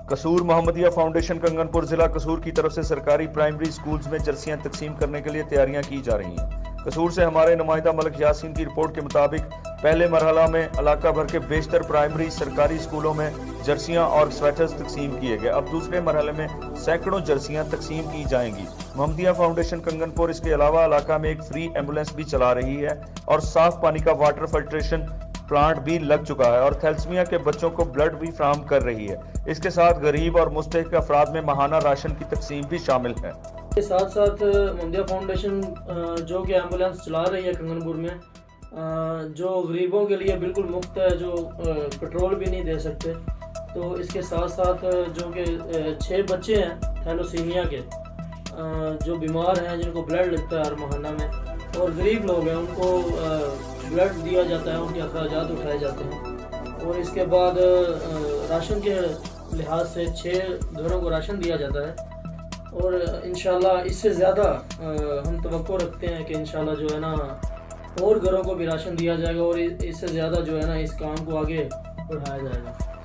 कसूर मोहम्मदिया फाउंडेशन कंगनपुर जिला कसूर की तरफ से सरकारी प्राइमरी स्कूल्स में जर्सियां तकसीम करने के लिए तैयारियां की जा रही हैं। कसूर से हमारे नुमाइंदा मलिक यासीन की रिपोर्ट के मुताबिक पहले मरहला में इलाका भर के बेशतर प्राइमरी सरकारी स्कूलों में जर्सियां और स्वेटर्स तकसीम किए गए। अब दूसरे मरहले में सैकड़ों जर्सियां तकसीम की जाएंगी। मोहम्मदिया फाउंडेशन कंगनपुर इसके अलावा इलाका में एक फ्री एम्बुलेंस भी चला रही है और साफ पानी का वाटर फिल्ट्रेशन प्लांट भी लग चुका है और थैलेसीमिया के बच्चों को ब्लड भी फराहम कर रही है। इसके साथ गरीब और मुस्तहिक अफराद में माहाना राशन की तकसीम भी शामिल है। के साथ साथ मोहम्मदिया फाउंडेशन जो कि एम्बुलेंस चला रही है कंगनपुर में, जो गरीबों के लिए बिल्कुल मुफ्त है, जो पेट्रोल भी नहीं दे सकते, तो इसके साथ साथ जो कि 6 बच्चे हैं थैलेसीमिया के जो बीमार हैं, जिनको ब्लड लगता है हर माहाना में, और गरीब लोग हैं उनको ब्लड दिया जाता है, उनके अखराजात उठाए जाते हैं। और इसके बाद राशन के लिहाज से 6 घरों को राशन दिया जाता है और इंशाल्लाह इससे ज़्यादा हम तवक्को रखते हैं कि इंशाल्लाह जो है ना और घरों को भी राशन दिया जाएगा और इससे ज़्यादा जो है ना इस काम को आगे बढ़ाया जाएगा।